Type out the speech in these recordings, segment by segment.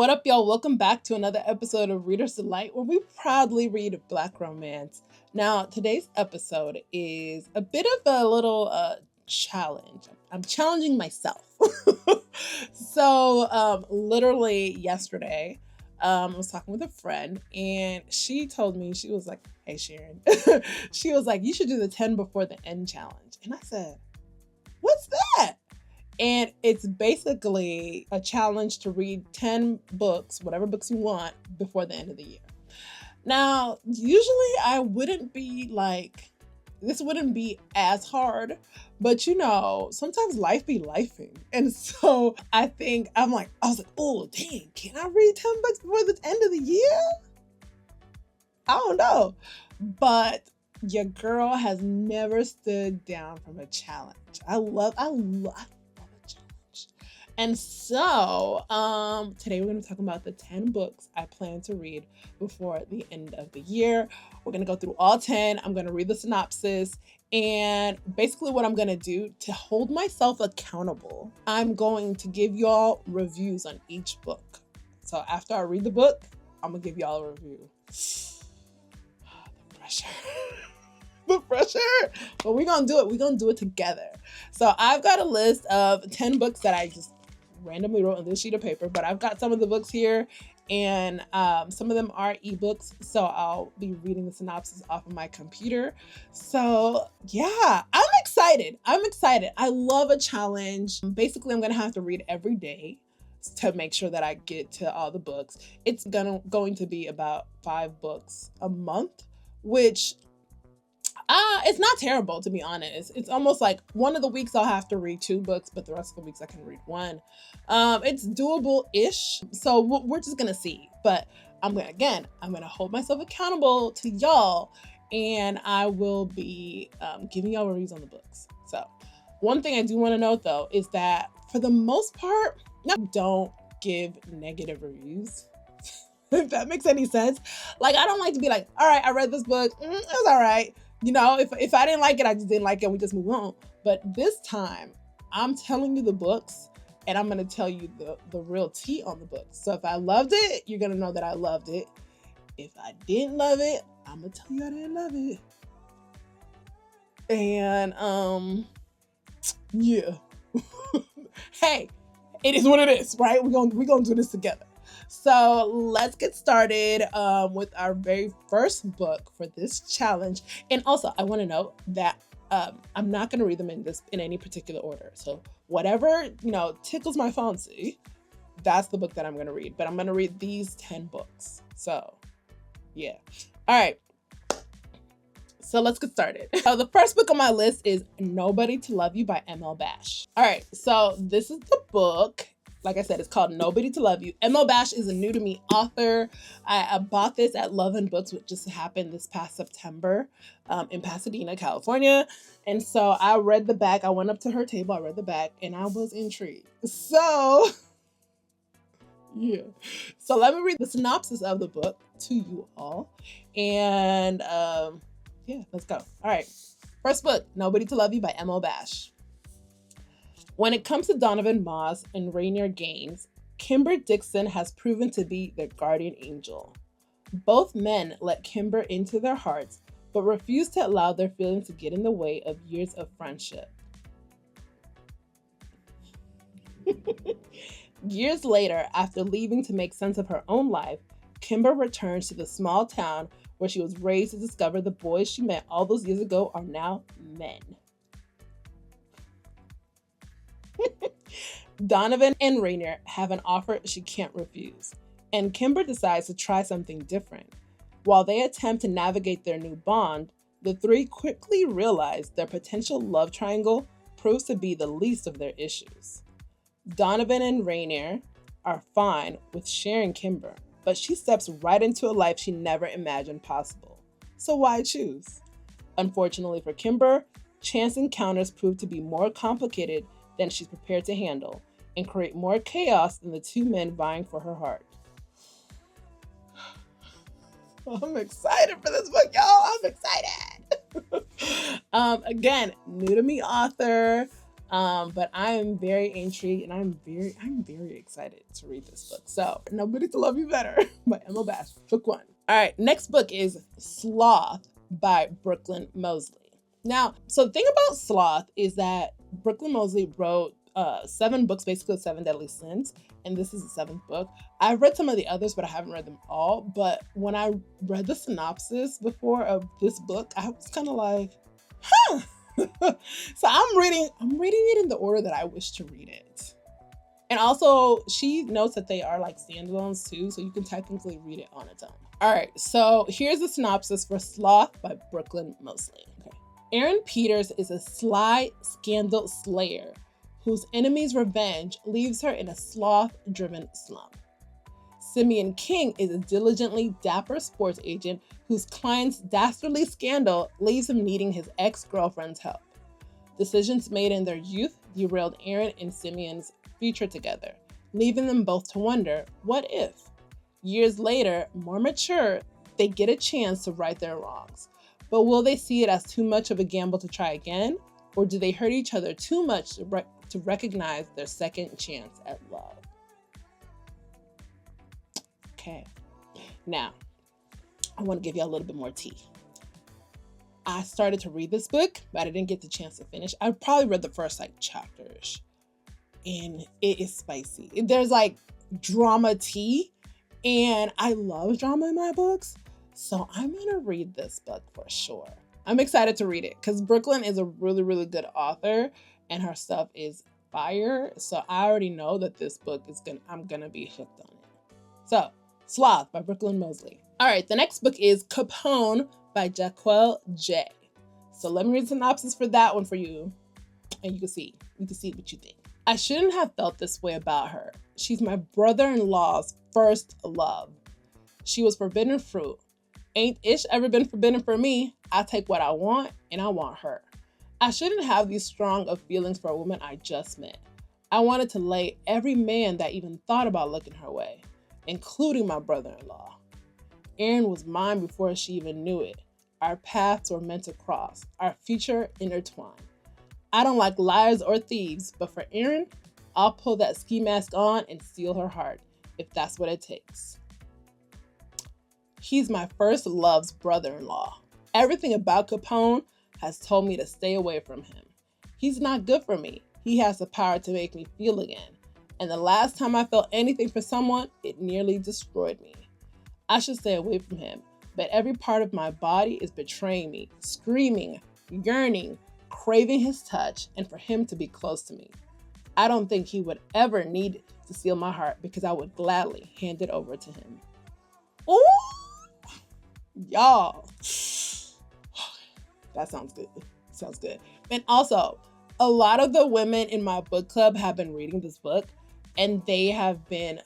What up, y'all? Welcome back to another episode of Reader's Delight, where we proudly read Black romance. Now, today's episode is a bit of a little challenge. I'm challenging myself. Literally yesterday, I was talking with a friend, and she told me, she was like, "Hey, Sharon," she was like, "You should do the 10 before the end challenge." And I said, "What's that?" And it's basically a challenge to read 10 books, whatever books you want, before the end of the year. Now, usually I wouldn't be like, this wouldn't be as hard, but sometimes life be lifing. And so I was like, oh, dang, can I read 10 books before the end of the year? I don't know. But your girl has never stood down from a challenge. I love a challenge. And so today we're going to talk about the 10 books I plan to read before the end of the year. We're going to go through all 10. I'm going to read the synopsis. And basically what I'm going to do to hold myself accountable, I'm going to give y'all reviews on each book. So after I read the book, I'm going to give y'all a review. The pressure. The pressure. But we're going to do it. We're going to do it together. So I've got a list of 10 books that I just randomly wrote on this sheet of paper, but I've got some of the books here, and some of them are ebooks, so I'll be reading the synopsis off of my computer. So yeah, I'm excited. I love a challenge. Basically, I'm gonna have to read every day to make sure that I get to all the books. It's going to be about 5 books a month, which it's not terrible, to be honest. It's almost like one of the weeks I'll have to read 2 books, but the rest of the weeks I can read 1. It's doable-ish, so we're just gonna see. But I'm gonna hold myself accountable to y'all, and I will be giving y'all reviews on the books. So one thing I do want to note, though, is that for the most part, don't give negative reviews. If that makes any sense. Like, I don't like to be like, all right, I read this book, it was all right. If I didn't like it, I just didn't like it, we just move on. But this time, I'm telling you the books, and I'm going to tell you the real tea on the books. So if I loved it, you're going to know that I loved it. If I didn't love it, I'm going to tell you I didn't love it. And, yeah. Hey, it is what it is, right? We're gonna do this together. So let's get started with our very first book for this challenge. And also, I want to note that I'm not going to read them in any particular order. So whatever tickles my fancy, that's the book that I'm going to read. But I'm going to read these 10 books. So yeah. All right. So let's get started. So the first book on my list is Nobody to Love You by M.L. Bash. All right. So this is the book. Like I said, it's called Nobody to Love You. M.L. Bash is a new to me author. I bought this at Love and Books, which just happened this past September in Pasadena, California. And so I read the back. I went up to her table, I read the back, and I was intrigued. So yeah. So let me read the synopsis of the book to you all. And yeah, let's go. All right. First book, Nobody to Love You by M.L. Bash. When it comes to Donovan Moss and Rainier Gaines, Kimber Dixon has proven to be their guardian angel. Both men let Kimber into their hearts, but refuse to allow their feelings to get in the way of years of friendship. Years later, after leaving to make sense of her own life, Kimber returns to the small town where she was raised to discover the boys she met all those years ago are now men. Donovan and Rainier have an offer she can't refuse, and Kimber decides to try something different. While they attempt to navigate their new bond, the three quickly realize their potential love triangle proves to be the least of their issues. Donovan and Rainier are fine with sharing Kimber, but she steps right into a life she never imagined possible. So why choose? Unfortunately for Kimber, chance encounters prove to be more complicated than she's prepared to handle, and create more chaos than the 2 men vying for her heart. I'm excited for this book, y'all. I'm excited. Again, new to me author. But I am very intrigued and I'm very excited to read this book. So Nobody to Love You Better by Emma Bash, book 1. All right, next book is Sloth by Brooklyn Mosley. Now, so the thing about Sloth is that Brooklyn Mosley wrote 7 books, basically 7 Deadly Sins, and this is the 7th book. I've read some of the others, but I haven't read them all. But when I read the synopsis before of this book, I was kind of like, huh. So I'm reading it in the order that I wish to read it. And also, she notes that they are like standalones too, so you can technically read it on its own. All right, so here's the synopsis for Sloth by Brooklyn Mosley. Okay. Erin Peters is a sly scandal slayer whose enemy's revenge leaves her in a sloth-driven slump. Simeon King is a diligently dapper sports agent whose client's dastardly scandal leaves him needing his ex-girlfriend's help. Decisions made in their youth derailed Erin and Simeon's future together, leaving them both to wonder, what if? Years later, more mature, they get a chance to right their wrongs. But will they see it as too much of a gamble to try again? Or do they hurt each other too much to recognize their second chance at love? Okay, now I want to give you a little bit more tea. I started to read this book, but I didn't get the chance to finish. I probably read the first chapters, and it is spicy. There's like drama tea, and I love drama in my books, so I'm gonna read this book for sure. I'm excited to read it because Brooklyn is a really, really good author, and her stuff is fire. So I already know that this book I'm gonna be hooked on it. So, Sloth by Brooklyn Mosley. All right, the next book is Capone by Jaquel J. So let me read the synopsis for that one for you, and you can see what you think. I shouldn't have felt this way about her. She's my brother-in-law's first love. She was forbidden fruit. Ain't ish ever been forbidden for me. I take what I want, and I want her. I shouldn't have these strong of feelings for a woman I just met. I wanted to lay every man that even thought about looking her way, including my brother-in-law. Erin was mine before she even knew it. Our paths were meant to cross, our future intertwined. I don't like liars or thieves, but for Erin, I'll pull that ski mask on and steal her heart, if that's what it takes. He's my first love's brother-in-law. Everything about Capone has told me to stay away from him. He's not good for me. He has the power to make me feel again. And the last time I felt anything for someone, it nearly destroyed me. I should stay away from him, but every part of my body is betraying me, screaming, yearning, craving his touch, and for him to be close to me. I don't think he would ever need to steal my heart because I would gladly hand it over to him. Ooh! Y'all. That sounds good. Sounds good. And also, a lot of the women in my book club have been reading this book, and they have been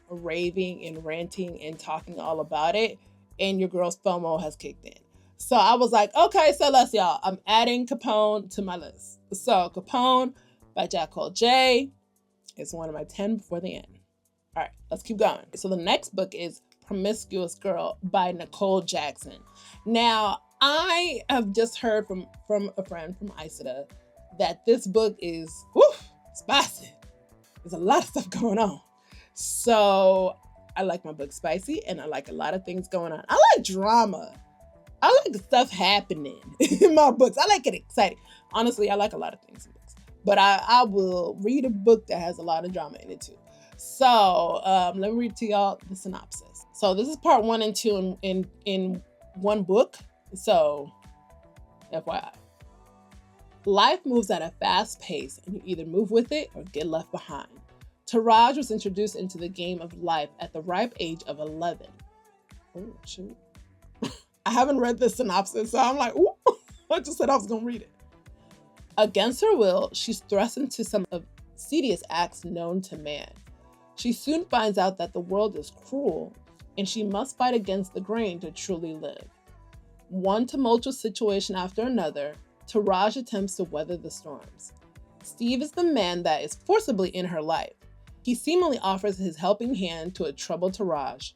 raving and ranting and talking all about it, and your girl's FOMO has kicked in. So I was like, okay, so let's y'all. I'm adding Capone to my list. So Capone by Jaquel J is one of my 10 before the end. All right, let's keep going. So the next book is Promiscuous Girl by Nicole Jackson. Now, I have just heard from a friend from Isida that this book is spicy. There's a lot of stuff going on. So I like my book spicy, and I like a lot of things going on. I like drama. I like stuff happening in my books. I like it exciting. Honestly, I like a lot of things in books. But I will read a book that has a lot of drama in it too. So let me read to y'all the synopsis. So this is part 1 and 2 in one book. So FYI. Life moves at a fast pace, and you either move with it or get left behind. Taraj was introduced into the game of life at the ripe age of 11. Oh, shoot. I haven't read the synopsis, so I'm like, ooh, I just said I was going to read it. Against her will, she's thrust into some of the seediest acts known to man. She soon finds out that the world is cruel, and she must fight against the grain to truly live. One tumultuous situation after another, Taraj attempts to weather the storms. Steve is the man that is forcibly in her life. He seemingly offers his helping hand to a troubled Taraj,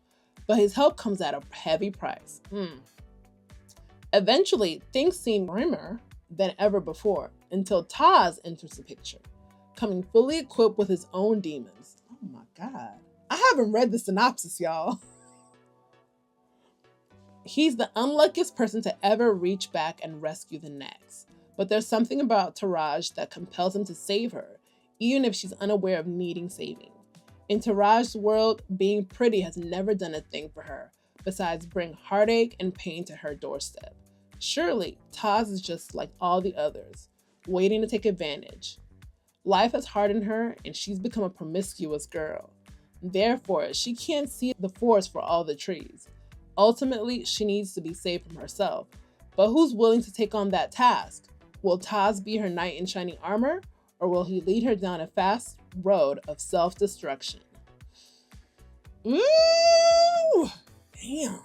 but his help comes at a heavy price. Eventually, things seem grimmer than ever before, until Taz enters the picture, coming fully equipped with his own demons. Oh my God. I haven't read the synopsis, y'all. He's the unluckiest person to ever reach back and rescue the next. But there's something about Taraj that compels him to save her, even if she's unaware of needing saving. In Taraj's world, being pretty has never done a thing for her, besides bring heartache and pain to her doorstep. Surely, Taz is just like all the others, waiting to take advantage. Life has hardened her, and she's become a promiscuous girl. Therefore, she can't see the forest for all the trees. Ultimately, she needs to be saved from herself. But who's willing to take on that task? Will Taz be her knight in shining armor, or will he lead her down a fast road of self-destruction? Ooh! Damn.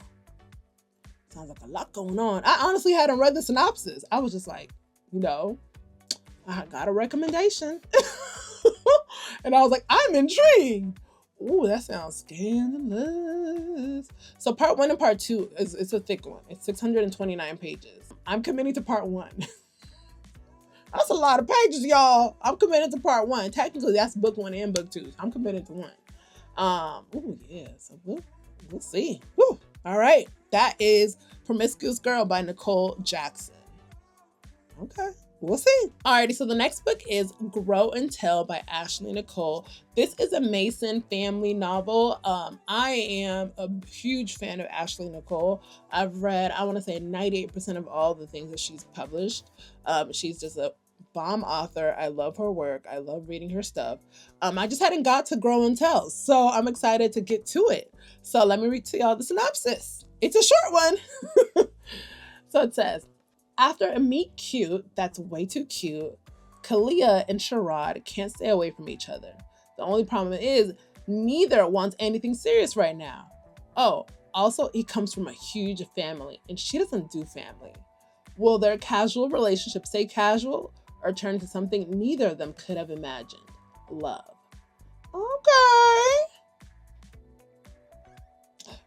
Sounds like a lot going on. I honestly hadn't read the synopsis. I was just like, I got a recommendation. And I was like, I'm intrigued. Ooh, that sounds scandalous. So part 1 and part 2, it's a thick one. It's 629 pages. I'm committing to part 1. That's a lot of pages, y'all. I'm committed to part 1. Technically, that's book 1 and book 2. I'm committed to 1. Ooh, yeah. So we'll see. Woo. All right. That is Promiscuous Girl by Nicole Jackson. Okay. We'll see. Alrighty, so the next book is Grow and Tell by Ashley Nicole. This is a Mason family novel. I am a huge fan of Ashley Nicole. I've read, I want to say 98% of all the things that she's published. She's just a bomb author. I love her work. I love reading her stuff. I just hadn't got to Grow and Tell, so I'm excited to get to it. So let me read to y'all the synopsis. It's a short one. So it says, after a meet cute that's way too cute, Kalia and Sharad can't stay away from each other. The only problem is neither wants anything serious right now. Oh, also he comes from a huge family and she doesn't do family. Will their casual relationship stay casual or turn into something neither of them could have imagined? Love. Okay.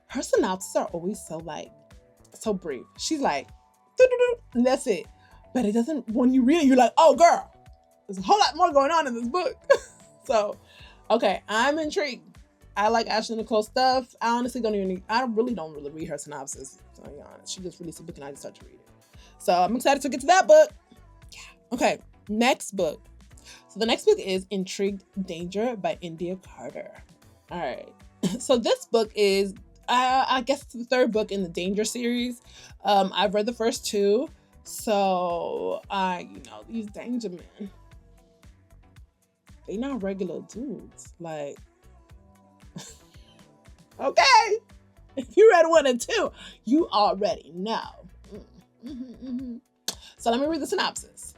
Her synopses are always so brief. She's like, and that's it. But it doesn't, when you read it, you're like, oh girl, there's a whole lot more going on in this book. So, okay, I'm intrigued. I like Ashley Nicole stuff. I honestly really don't read her synopsis, to be honest. She just released a book and I just started to read it. So I'm excited to get to that book. Yeah. Okay, next book. So the next book is Intrigue Danger by India Carter. All right. So this book is, I guess it's the third book in the Danger series. I've read the first 2. So these Danger men, they not regular dudes. Like, okay, if you read 1 and 2, you already know. So let me read the synopsis.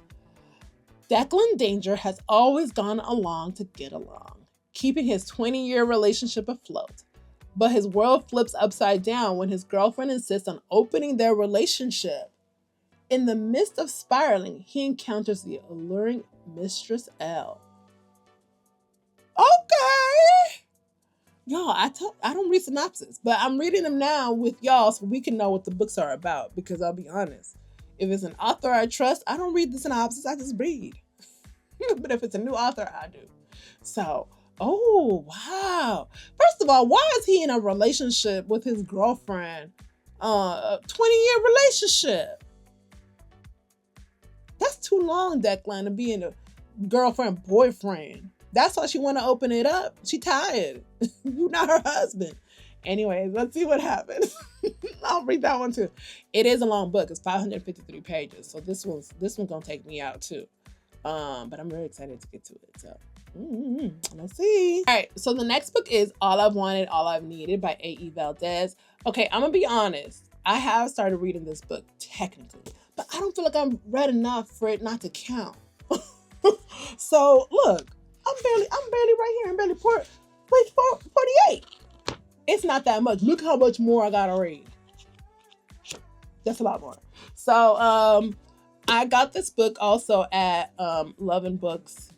Declan Danger has always gone along to get along, keeping his 20-year relationship afloat. But his world flips upside down when his girlfriend insists on opening their relationship. In the midst of spiraling, he encounters the alluring Mistress L. Okay. Y'all, I don't read synopsis, but I'm reading them now with y'all so we can know what the books are about, because I'll be honest, if it's an author I trust, I don't read the synopsis, I just read. But if it's a new author, I do. So, oh, wow. First of all, why is he in a relationship with his girlfriend? A 20-year relationship. That's too long, Declan, to be in a girlfriend-boyfriend. That's why she want to open it up. She tired. You not her husband. Anyways, let's see what happens. I'll read that one too. It is a long book. It's 553 pages. So this one's gonna take me out too. But I'm really excited to get to it. So let's see. All right. So the next book is All I've Wanted, All I've Needed by Ive Wanted. Okay, I'm gonna be honest. I have started reading this book technically, but I don't feel like I've read enough for it not to count. So look, I'm barely right here. I'm barely page 48. It's not that much. Look how much more I gotta read. That's a lot more. So I got this book also at Love and Books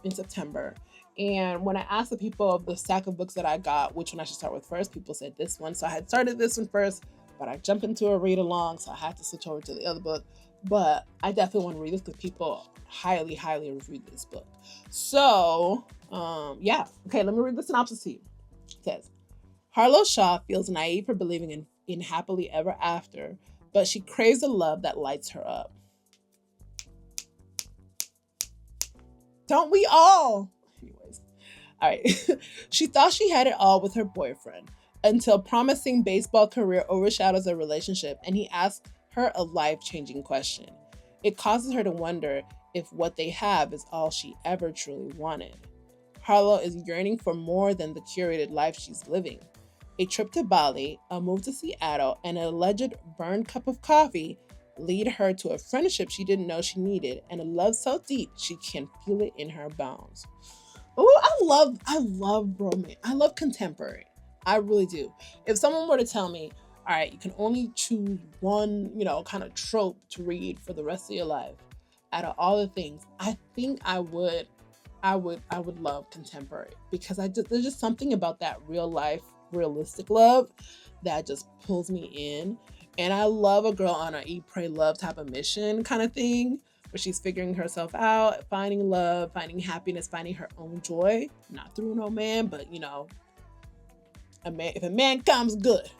in September. And when I asked the people of the stack of books that I got, which one I should start with first, people said this one. So I had started this one first, but I jumped into a read along, so I had to switch over to the other book. but I definitely want to read this because people highly, highly reviewed this book. So, yeah. Okay, let me read the synopsis to you. It says, Harlow Shaw feels naive for believing in happily ever after, but she craves a love that lights her up. Don't we all? Anyways, all right. She thought she had it all with her boyfriend until promising baseball career overshadows their relationship and he asks her a life-changing question. It causes her to wonder if what they have is all she ever truly wanted. Harlow is yearning for more than the curated life she's living. A trip to Bali, a move to Seattle, and an alleged burned cup of coffee lead her to a friendship she didn't know she needed and a love so deep she can feel it in her bones. Oh, I love romance. I love contemporary. I really do. If someone were to tell me, all right, you can only choose one, kind of trope to read for the rest of your life, out of all the things, I think I would love contemporary because there's just something about that real life, realistic love that just pulls me in. And I love a girl on a eat, pray, love type of mission kind of thing where she's figuring herself out, finding love, finding happiness, finding her own joy, not through no man, but if a man comes good.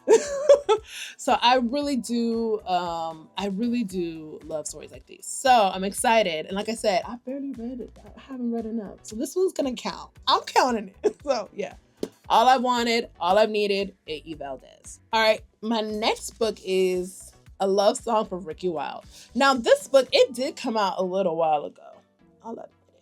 So I really do love stories like these. So I'm excited. And like I said, I barely read it. I haven't read enough. So this one's gonna count. I'm counting it. So yeah. All I wanted, all I've needed, Ive Wanted. All right, my next book is A Love Song for Ricky Wilde. Now this book, it did come out a little while ago. I'll admit it.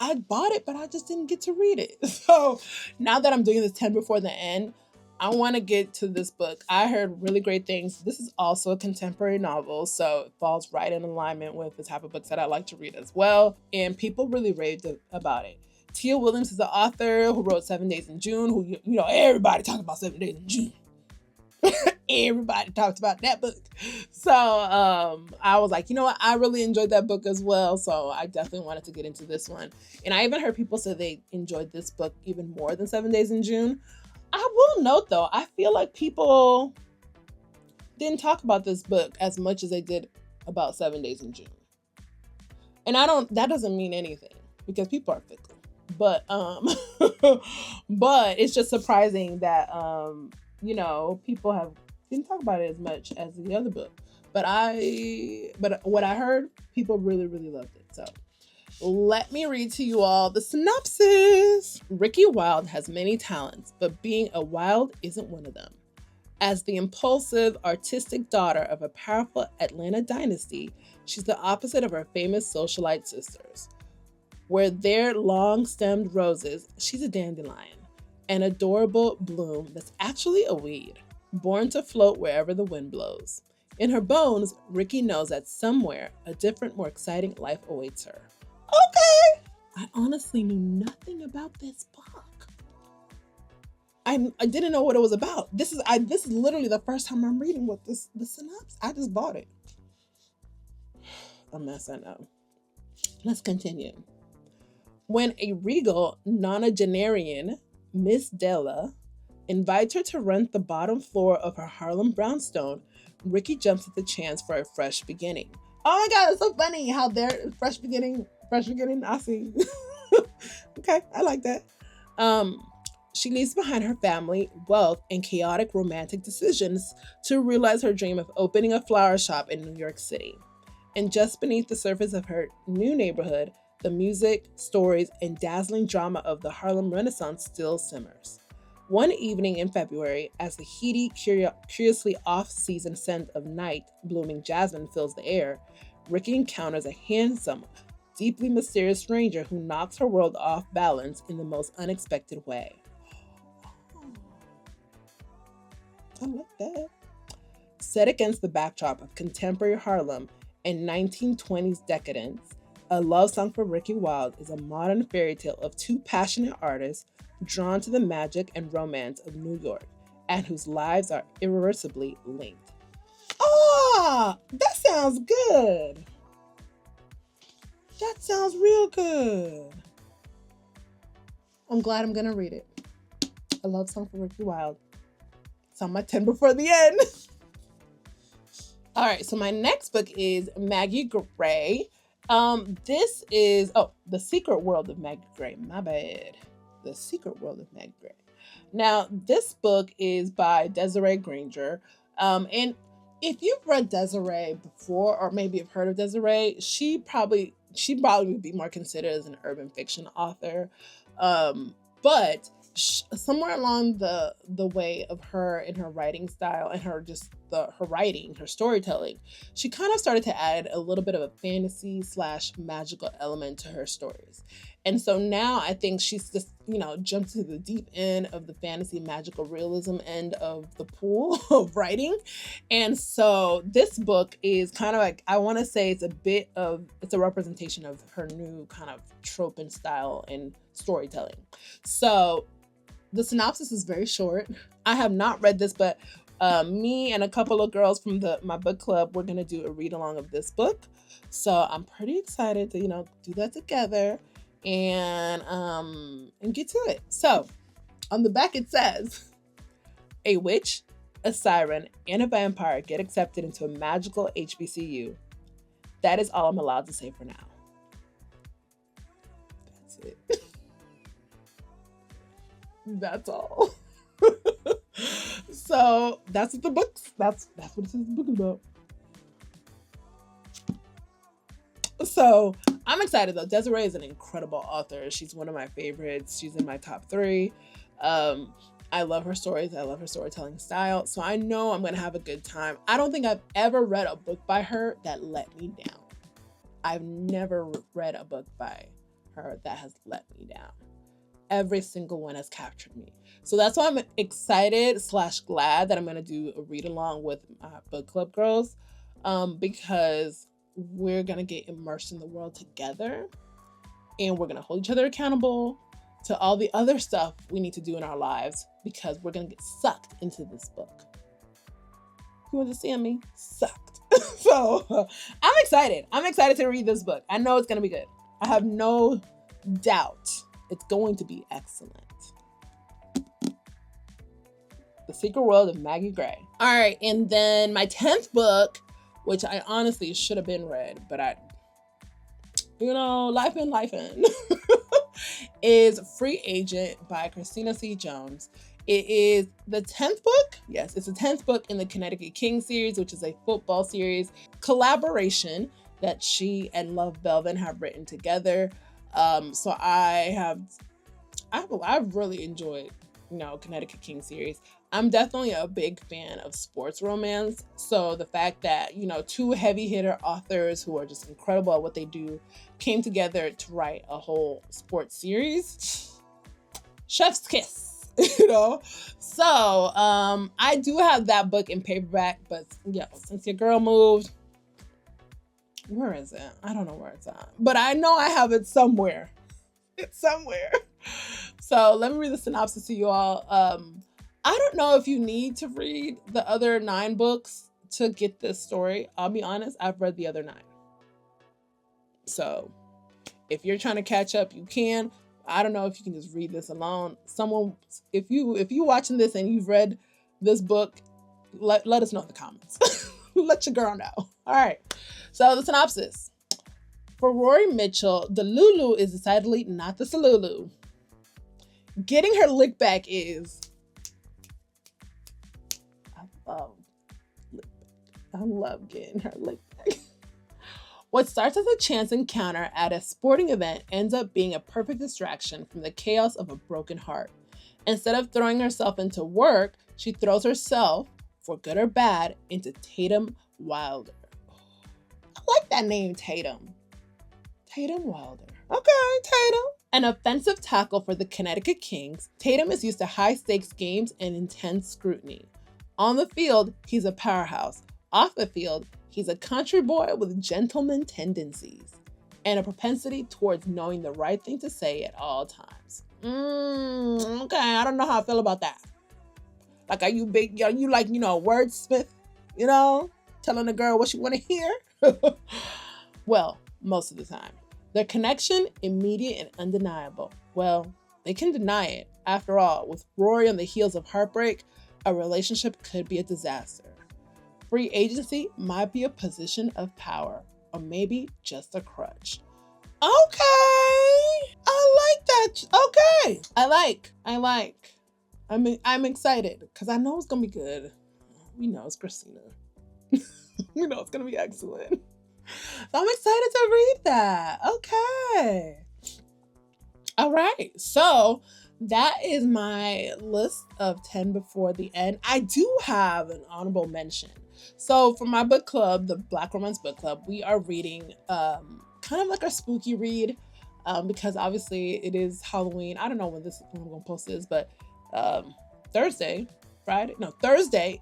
I bought it, but I just didn't get to read it. So now that I'm doing this 10 before the end, I want to get to this book. I heard really great things. This is also a contemporary novel, so it falls right in alignment with the type of books that I like to read as well. And people really raved about it. Tia Williams is the author who wrote 7 Days in June, who, everybody talks about 7 Days in June. Everybody talks about that book. So I was like, you know what? I really enjoyed that book as well. So I definitely wanted to get into this one. And I even heard people say they enjoyed this book even more than 7 Days in June. I will note though, I feel like people didn't talk about this book as much as they did about 7 Days in June. And that doesn't mean anything because people are fickle. But but it's just surprising that people didn't talk about it as much as the other book. But what I heard, people really, really loved it. So let me read to you all the synopsis. Ricky Wilde has many talents, but being a Wilde isn't one of them. As the impulsive, artistic daughter of a powerful Atlanta dynasty, she's the opposite of her famous socialite sisters. Where they're long-stemmed roses, she's a dandelion, an adorable bloom that's actually a weed, born to float wherever the wind blows. In her bones, Ricky knows that somewhere a different, more exciting life awaits her. Okay! I honestly knew nothing about this book. I didn't know what it was about. This is literally the first time I'm reading the synopsis. I just bought it. A mess, I know. Let's continue. When a regal nonagenarian, Miss Della, invites her to rent the bottom floor of her Harlem brownstone, Ricky jumps at the chance for a fresh beginning. Oh my God, it's so funny how they're fresh beginning, I see. Okay, I like that. She leaves behind her family, wealth, and chaotic romantic decisions to realize her dream of opening a flower shop in New York City. And just beneath the surface of her new neighborhood, the music, stories, and dazzling drama of the Harlem Renaissance still simmers. One evening in February, as the heady, curiously off-season scent of night-blooming jasmine fills the air, Ricky encounters a handsome, deeply mysterious stranger who knocks her world off balance in the most unexpected way. I like that. Set against the backdrop of contemporary Harlem and 1920s decadence, A Love Song for Ricky Wilde is a modern fairy tale of two passionate artists drawn to the magic and romance of New York, and whose lives are irreversibly linked. Ah, that sounds good. That sounds real good. I'm glad I'm going to read it. A Love Song for Ricky Wilde. It's on my 10 before the end. All right, so my next book is Maggie Gray. This is The Secret World of Maggie Gray. My bad. The Secret World of Maggie Gray. Now, this book is by Desiree Granger. And if you've read Desiree before, or maybe have heard of Desiree, she probably would be more considered as an urban fiction author. But somewhere along the way of her and her writing style and her writing, her storytelling, she kind of started to add a little bit of a fantasy / magical element to her stories. And so now I think she's just, jumped to the deep end of the fantasy magical realism end of the pool of writing. And so this book is kind of like, I want to say it's a representation of her new kind of trope and style and storytelling. So the synopsis is very short. I have not read this, but me and a couple of girls from my book club, we're going to do a read along of this book. So I'm pretty excited to, do that together and get to it. So on the back it says, a witch, a siren, and a vampire get accepted into a magical HBCU. That is all I'm allowed to say for now. That's it. That's all. So that's what that's what the book is about. So I'm excited though. Desiree is an incredible author. She's one of my favorites. She's in my top 3. I love her stories. I love her storytelling style. So I know I'm going to have a good time. I don't think I've ever read a book by her that let me down. I've never read a book by her that has let me down. Every single one has captured me. So that's why I'm excited / glad that I'm going to do a read along with my book club girls, because we're going to get immersed in the world together and we're going to hold each other accountable to all the other stuff we need to do in our lives, because we're going to get sucked into this book. You understand me? Sucked. So I'm excited. I'm excited to read this book. I know it's going to be good. I have no doubt it's going to be excellent. The Secret World of Maggie Gray. All right, and then my 10th book, which I honestly should have been read, but life in, is Free Agent by Christina C. Jones. It is the 10th book. Yes, it's the 10th book in the Connecticut King series, which is a football series collaboration that she and Love Belvin have written together. So I've really enjoyed, Connecticut King series. I'm definitely a big fan of sports romance. So the fact that, 2 heavy hitter authors who are just incredible at what they do came together to write a whole sports series, chef's kiss, So I do have that book in paperback, but since your girl moved, where is it? I don't know where it's at, but I know I have it somewhere. It's somewhere. So let me read the synopsis to you all. I don't know if you need to read the other 9 books to get this story. I'll be honest, I've read the other 9. So if you're trying to catch up, you can. I don't know if you can just read this alone. If you're watching this and you've read this book, let us know in the comments. Let your girl know. All right. So the synopsis. For Rory Mitchell, the Lulu is decidedly not the Salulu. Getting her lick back is... I love getting her lick back. What starts as a chance encounter at a sporting event ends up being a perfect distraction from the chaos of a broken heart. Instead of throwing herself into work, she throws herself, for good or bad, into Tatum Wilder. I like that name, Tatum. Tatum Wilder. Okay, Tatum. An offensive tackle for the Connecticut Kings, Tatum is used to high-stakes games and intense scrutiny. On the field, he's a powerhouse. Off the field, he's a country boy with gentleman tendencies and a propensity towards knowing the right thing to say at all times. Okay, I don't know how I feel about that. Like, are you big, you like, wordsmith, telling a girl what she want to hear? Well, most of the time. Their connection, immediate and undeniable. Well, they can deny it. After all, with Rory on the heels of heartbreak, a relationship could be a disaster. Free agency might be a position of power, or maybe just a crutch. Okay. I like that. Okay. I'm excited because I know it's gonna be good. We know it's Christina. We know it's gonna be excellent. So I'm excited to read that. Okay. All right. So that is my list of 10 before the end. I do have an honorable mention. So for my book club, the Black Romance Book Club, we are reading kind of like a spooky read because obviously it is Halloween. I don't know when I'm going to post this, but Thursday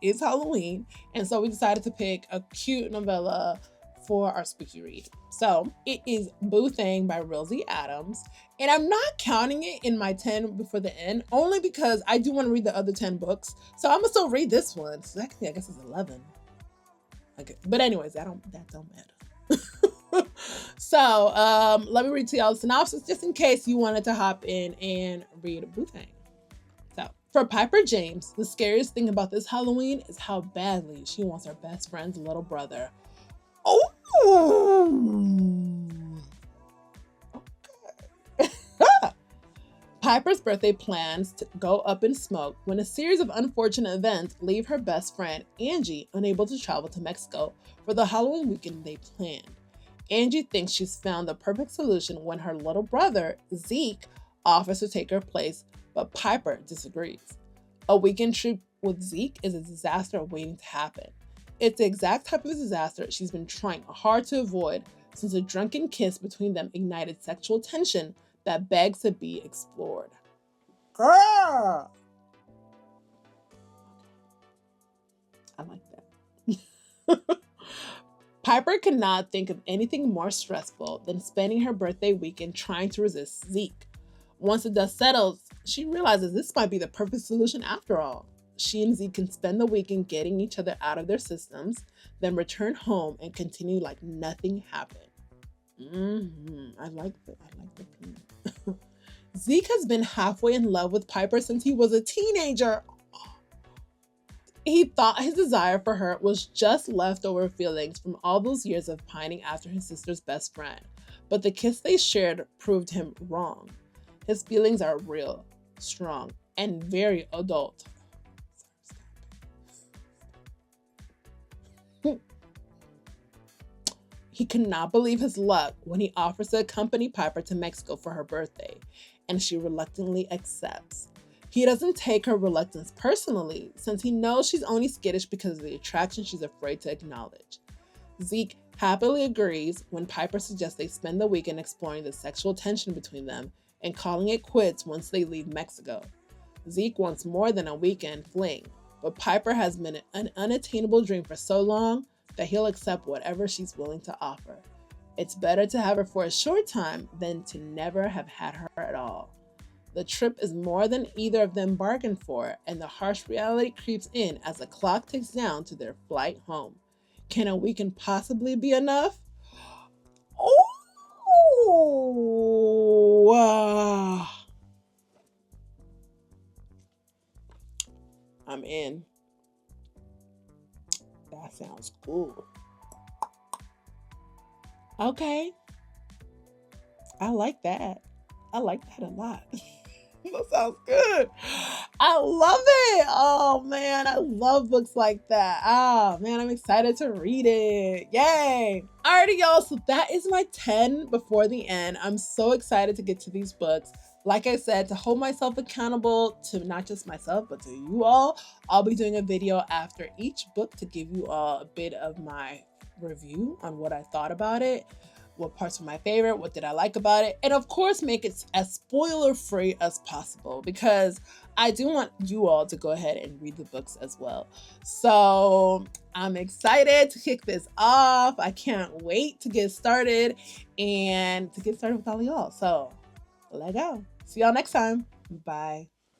is Halloween. And so we decided to pick a cute novella for our spooky read. So it is Boo Thang by Rosie Adams. And I'm not counting it in my 10 before the end, only because I do want to read the other 10 books. So I'm gonna still read this one. So actually, I guess it's 11. Okay. But anyways, that don't matter. So let me read to y'all the synopsis just in case you wanted to hop in and read Boo Thang. So for Piper James, the scariest thing about this Halloween is how badly she wants her best friend's little brother. Oh! Okay. Piper's birthday plans to go up in smoke when a series of unfortunate events leave her best friend, Angie, unable to travel to Mexico for the Halloween weekend they planned. Angie thinks she's found the perfect solution when her little brother, Zeke, offers to take her place, but Piper disagrees. A weekend trip with Zeke is a disaster waiting to happen. It's the exact type of disaster she's been trying hard to avoid since a drunken kiss between them ignited sexual tension that begs to be explored. Girl! I like that. Piper could not think of anything more stressful than spending her birthday weekend trying to resist Zeke. Once the dust settles, she realizes this might be the perfect solution after all. She and Zeke can spend the weekend getting each other out of their systems, then return home and continue like nothing happened. I like the plan. Zeke has been halfway in love with Piper since he was a teenager. He thought his desire for her was just leftover feelings from all those years of pining after his sister's best friend, but the kiss they shared proved him wrong. His feelings are real, strong, and very adult. He could not believe his luck when he offers to accompany Piper to Mexico for her birthday, and she reluctantly accepts. He doesn't take her reluctance personally, since he knows she's only skittish because of the attraction she's afraid to acknowledge. Zeke happily agrees when Piper suggests they spend the weekend exploring the sexual tension between them and calling it quits once they leave Mexico. Zeke wants more than a weekend fling, but Piper has been an unattainable dream for so long that he'll accept whatever she's willing to offer. It's better to have her for a short time than to never have had her at all. The trip is more than either of them bargained for, and the harsh reality creeps in as the clock ticks down to their flight home. Can a weekend possibly be enough? Oh! I'm in. That sounds cool. Okay. I like that. I like that a lot. That sounds good. I love it. Oh man, I love books like that. Oh man, I'm excited to read it. Yay. Alrighty, y'all. So that is my 10 before the end. I'm so excited to get to these books. Like I said, to hold myself accountable to not just myself, but to you all, I'll be doing a video after each book to give you all a bit of my review on what I thought about it, what parts were my favorite, what did I like about it, and of course make it as spoiler free as possible because I do want you all to go ahead and read the books as well. So I'm excited to kick this off. I can't wait to get started and to get started with all y'all. So let's go. See y'all next time. Bye.